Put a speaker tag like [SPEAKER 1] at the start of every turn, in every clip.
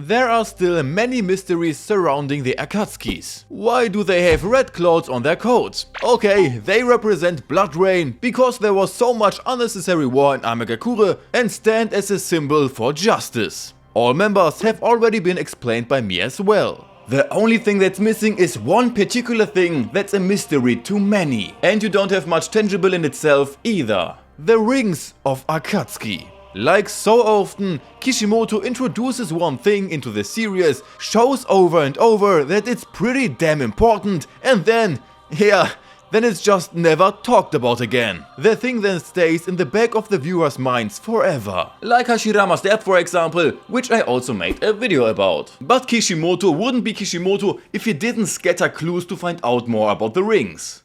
[SPEAKER 1] there are still many mysteries surrounding the Akatsukis. Why do they have red clouds on their coats? Okay, they represent blood rain because there was so much unnecessary war in AnimeHiro and stand as a symbol for justice. All members have already been explained by me as well. The only thing that's missing is one particular thing that's a mystery to many, and you don't have much tangible in itself either. The rings of Akatsuki. Like so often, Kishimoto introduces one thing into the series, shows over and over that it's pretty damn important, and then it's just never talked about again. The thing then stays in the back of the viewers' minds forever. Like Hashirama's death, for example, which I also made a video about. But Kishimoto wouldn't be Kishimoto if he didn't scatter clues to find out more about the rings.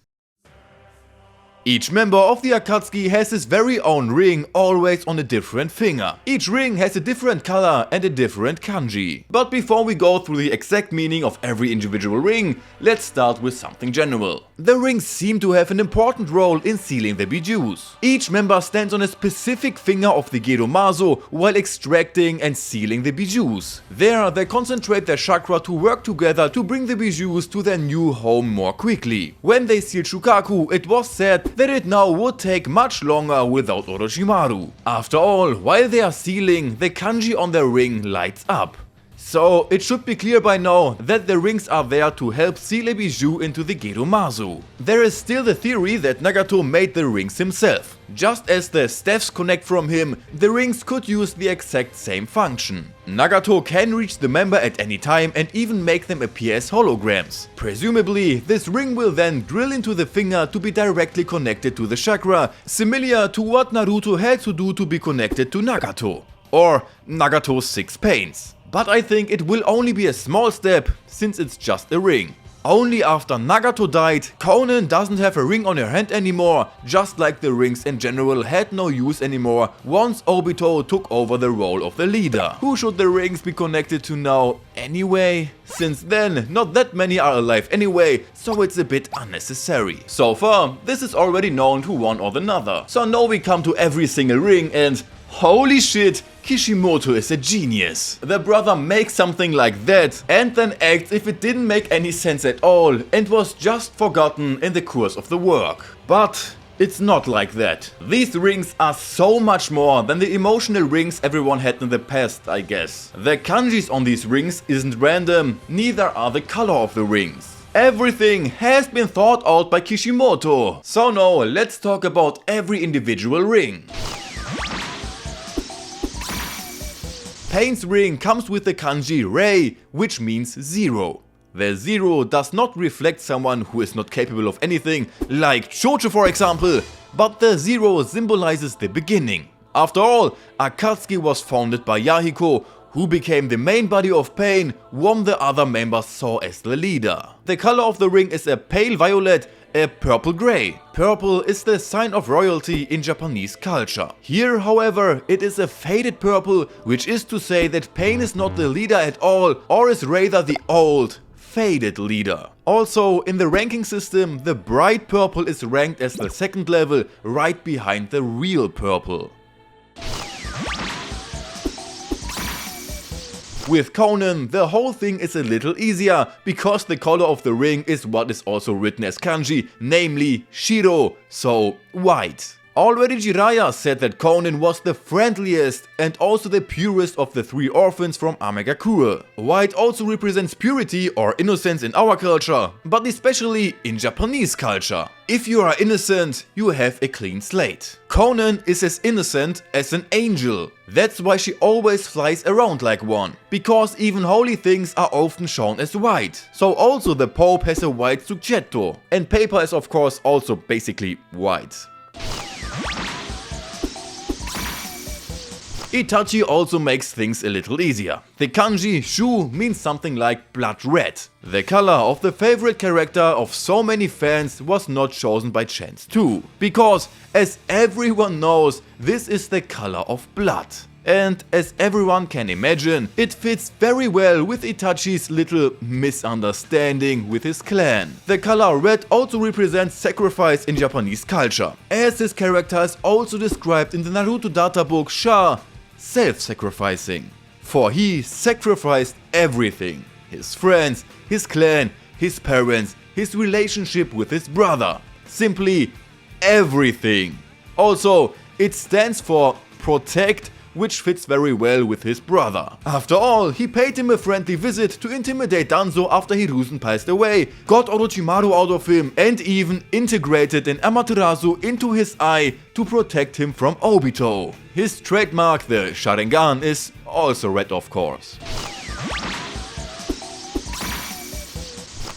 [SPEAKER 1] Each member of the Akatsuki has his very own ring, always on a different finger. Each ring has a different color and a different kanji. But before we go through the exact meaning of every individual ring, let's start with something general. The rings seem to have an important role in sealing the bijous. Each member stands on a specific finger of the Gedomazo while extracting and sealing the bijous. There, they concentrate their chakra to work together to bring the bijous to their new home more quickly. When they sealed Shukaku, it was said that it now would take much longer without Orochimaru. After all, while they are sealing, the kanji on their ring lights up. So it should be clear by now that the rings are there to help seal a bijou into the Gedomazo. There is still the theory that Nagato made the rings himself. Just as the staffs connect from him, the rings could use the exact same function. Nagato can reach the member at any time and even make them appear as holograms. Presumably, this ring will then drill into the finger to be directly connected to the chakra, similar to what Naruto had to do to be connected to Nagato. Or Nagato's 6 pains. But I think it will only be a small step, since it's just a ring. Only after Nagato died, Konan doesn't have a ring on her hand anymore, just like the rings in general had no use anymore once Obito took over the role of the leader. Who should the rings be connected to now anyway? Since then, not that many are alive anyway, so it's a bit unnecessary. So far, this is already known to one or another. So now we come to every single ring and holy shit, Kishimoto is a genius. The brother makes something like that and then acts if it didn't make any sense at all and was just forgotten in the course of the work. But it's not like that. These rings are so much more than the emotional rings everyone had in the past, I guess. The kanjis on these rings isn't random, neither are the color of the rings. Everything has been thought out by Kishimoto. So now let's talk about every individual ring. Pain's ring comes with the kanji Rei, which means 0. The 0 does not reflect someone who is not capable of anything, like Chocho for example, but the 0 symbolizes the beginning. After all, Akatsuki was founded by Yahiko, who became the main body of Pain, whom the other members saw as the leader. The color of the ring is a pale violet, a purple gray. Purple is the sign of royalty in Japanese culture. Here, however, it is a faded purple, which is to say that Pain is not the leader at all, or is rather the old, faded leader. Also, in the ranking system, the bright purple is ranked as the second level, right behind the real purple. With Konan, the whole thing is a little easier, because the color of the ring is what is also written as kanji, namely Shiro, so white. Already Jiraiya said that Konan was the friendliest and also the purest of the 3 orphans from AnimeHiro. White also represents purity or innocence in our culture, but especially in Japanese culture. If you are innocent, you have a clean slate. Konan is as innocent as an angel. That's why she always flies around like one. Because even holy things are often shown as white. So also the Pope has a white succetto. And paper is of course also basically white. Itachi also makes things a little easier. The kanji Shu means something like blood red. The color of the favorite character of so many fans was not chosen by chance too. Because, as everyone knows, this is the color of blood. And as everyone can imagine, it fits very well with Itachi's little misunderstanding with his clan. The color red also represents sacrifice in Japanese culture, as his character is also described in the Naruto data book Sha, self-sacrificing. for he sacrificed everything. His friends, his clan, his parents, his relationship with his brother. Simply everything. Also, it stands for protect, which fits very well with his brother. After all, he paid him a friendly visit to intimidate Danzo after Hiruzen passed away, got Orochimaru out of him, and even integrated an Amaterasu into his eye to protect him from Obito. His trademark, the Sharingan, is also red, of course.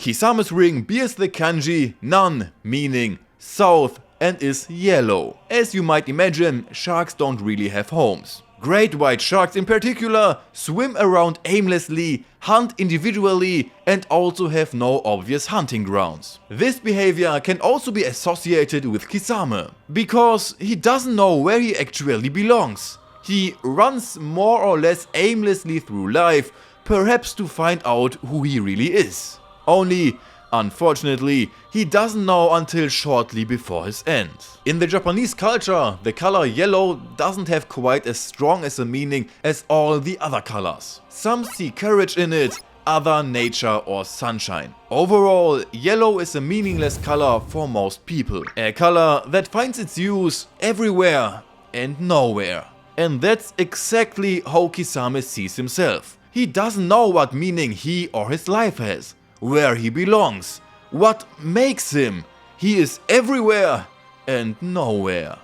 [SPEAKER 1] Kisame's ring bears the kanji Nan, meaning south, and is yellow. As you might imagine, sharks don't really have homes. Great white sharks in particular swim around aimlessly, hunt individually, and also have no obvious hunting grounds. This behavior can also be associated with Kisame, because he doesn't know where he actually belongs. He runs more or less aimlessly through life, perhaps to find out who he really is. Only, unfortunately, he doesn't know until shortly before his end. In the Japanese culture, the color yellow doesn't have quite as strong as a meaning as all the other colors. Some see courage in it, other nature or sunshine. Overall, yellow is a meaningless color for most people. A color that finds its use everywhere and nowhere. And that's exactly how Kisame sees himself. He doesn't know what meaning he or his life has, where he belongs, what makes him. He is everywhere and nowhere.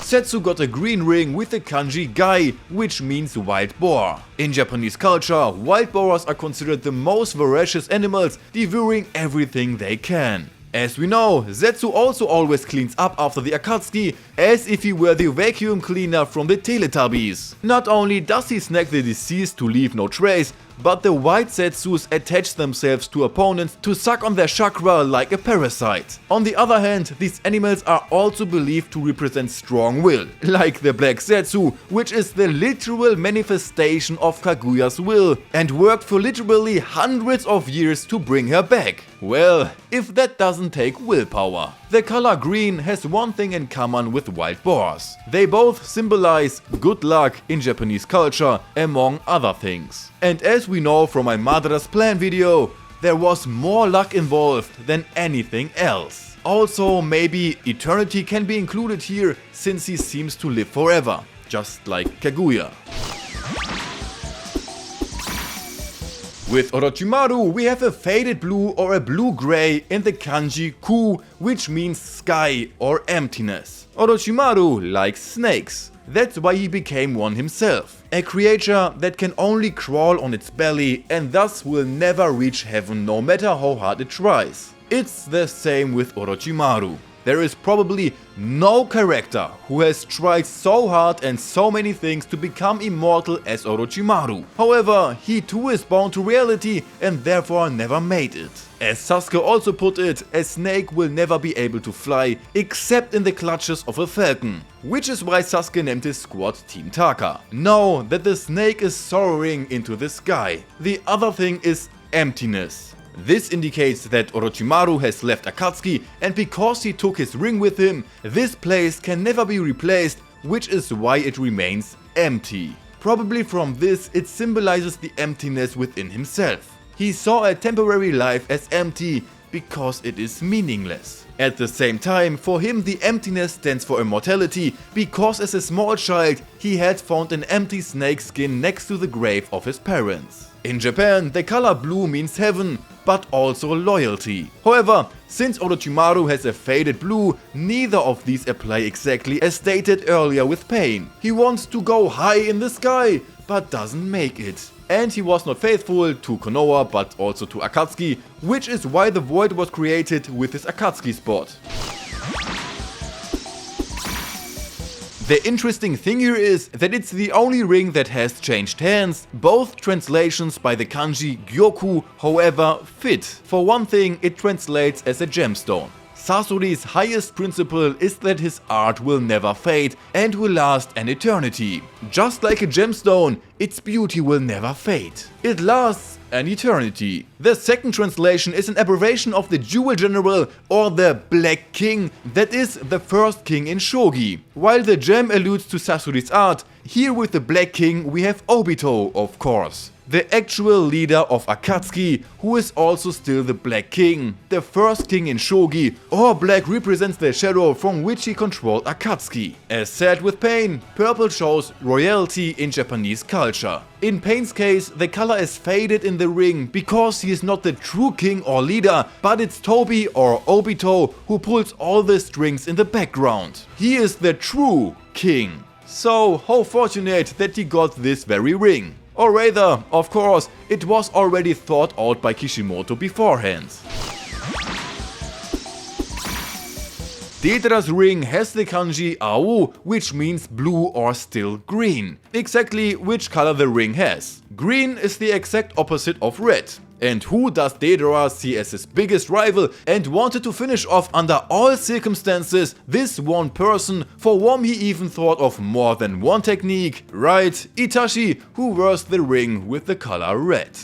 [SPEAKER 1] Zetsu got a green ring with the kanji Gai, which means wild boar. In Japanese culture, wild boars are considered the most voracious animals, devouring everything they can. As we know, Zetsu also always cleans up after the Akatsuki, as if he were the vacuum cleaner from the Teletubbies. Not only does he snack the deceased to leave no trace, but the white Zetsus attach themselves to opponents to suck on their chakra like a parasite. On the other hand, these animals are also believed to represent strong will, like the black Zetsu, which is the literal manifestation of Kaguya's will, and worked for literally hundreds of years to bring her back. Well, if that doesn't take willpower. The color green has one thing in common with wild boars. They both symbolize good luck in Japanese culture, among other things. And as we know from my Madara's plan video, there was more luck involved than anything else. Also, maybe eternity can be included here, since he seems to live forever, just like Kaguya. With Orochimaru, we have a faded blue or a blue-gray in the kanji Ku, which means sky or emptiness. Orochimaru likes snakes. That's why he became one himself. A creature that can only crawl on its belly and thus will never reach heaven no matter how hard it tries. It's the same with Orochimaru. There is probably no character who has tried so hard and so many things to become immortal as Orochimaru. However, he too is bound to reality and therefore never made it. As Sasuke also put it, a snake will never be able to fly except in the clutches of a falcon. Which is why Sasuke named his squad Team Taka. Know that the snake is soaring into the sky. The other thing is emptiness. This indicates that Orochimaru has left Akatsuki, and because he took his ring with him, this place can never be replaced, which is why it remains empty. Probably from this it symbolizes the emptiness within himself. He saw a temporary life as empty because it is meaningless. At the same time, for him the emptiness stands for immortality, because as a small child he had found an empty snake skin next to the grave of his parents. In Japan, the color blue means heaven, but also loyalty. However, since Orochimaru has a faded blue, neither of these apply exactly as stated earlier with Pain. He wants to go high in the sky, but doesn't make it. And he was not faithful to Konoha but also to Akatsuki, which is why the void was created with his Akatsuki spot. The interesting thing here is that it's the only ring that has changed hands. Both translations by the kanji Gyoku, however, fit. For one thing, it translates as a gemstone. Sasori's highest principle is that his art will never fade and will last an eternity. Just like a gemstone, its beauty will never fade. It lasts an eternity. The second translation is an abbreviation of the Jewel General or the Black King, that is the first king in shogi. While the gem alludes to Sasori's art, here with the Black King we have Obito, of course. The actual leader of Akatsuki, who is also still the Black King, the first king in shogi, or black represents the shadow from which he controlled Akatsuki. As said with Pain, purple shows royalty in Japanese culture. In Pain's case, the color is faded in the ring because he is not the true king or leader, but it's Tobi or Obito who pulls all the strings in the background. He is the true king. So how fortunate that he got this very ring. Or rather, of course, it was already thought out by Kishimoto beforehand. Deidara's ring has the kanji Ao, which means blue or still green. Exactly which color the ring has. Green is the exact opposite of red. And who does Deidara see as his biggest rival and wanted to finish off under all circumstances? This one person, for whom he even thought of more than one technique. Right, Itachi, who wears the ring with the color red.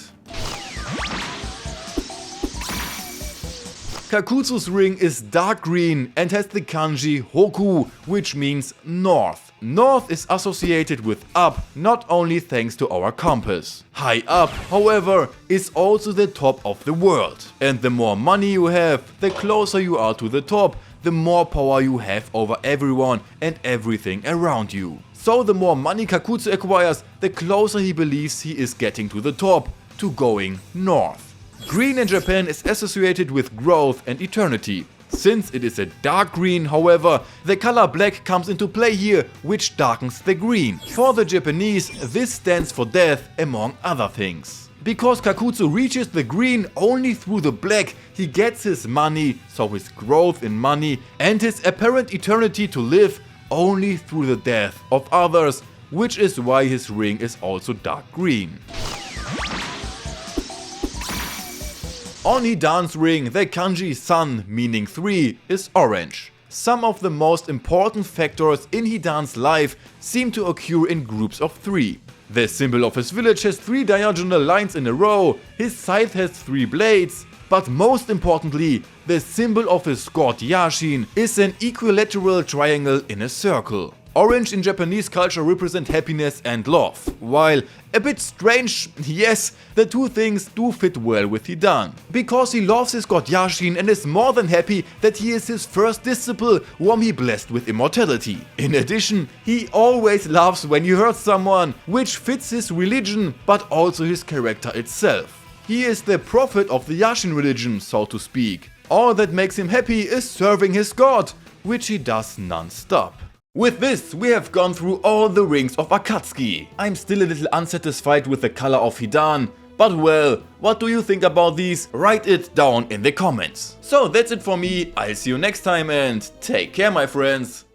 [SPEAKER 1] Kakuzu's ring is dark green and has the kanji Hoku, which means north. North is associated with up, not only thanks to our compass. High up, however, is also the top of the world. And the more money you have, the closer you are to the top, the more power you have over everyone and everything around you. So the more money Kakuzu acquires, the closer he believes he is getting to the top, to going north. Green in Japan is associated with growth and eternity. Since it is a dark green, however, the color black comes into play here, which darkens the green. For the Japanese, this stands for death, among other things. Because Kakuzu reaches the green only through the black, he gets his money, so his growth in money, and his apparent eternity to live only through the death of others, which is why his ring is also dark green. On Hidan's ring, the kanji San, meaning 3, is orange. Some of the most important factors in Hidan's life seem to occur in groups of 3. The symbol of his village has 3 diagonal lines in a row, his scythe has 3 blades, but most importantly, the symbol of his sword Yashin is an equilateral triangle in a circle. Orange in Japanese culture represent happiness and love, while a bit strange, yes, the two things do fit well with Hidan. Because he loves his god Yashin and is more than happy that he is his first disciple whom he blessed with immortality. In addition, he always laughs when he hurts someone, which fits his religion but also his character itself. He is the prophet of the Yashin religion, so to speak. All that makes him happy is serving his god, which he does non-stop. With this, we have gone through all the rings of Akatsuki. I'm still a little unsatisfied with the color of Hidan, but well, what do you think about these? Write it down in the comments. So that's it for me, I'll see you next time and take care my friends.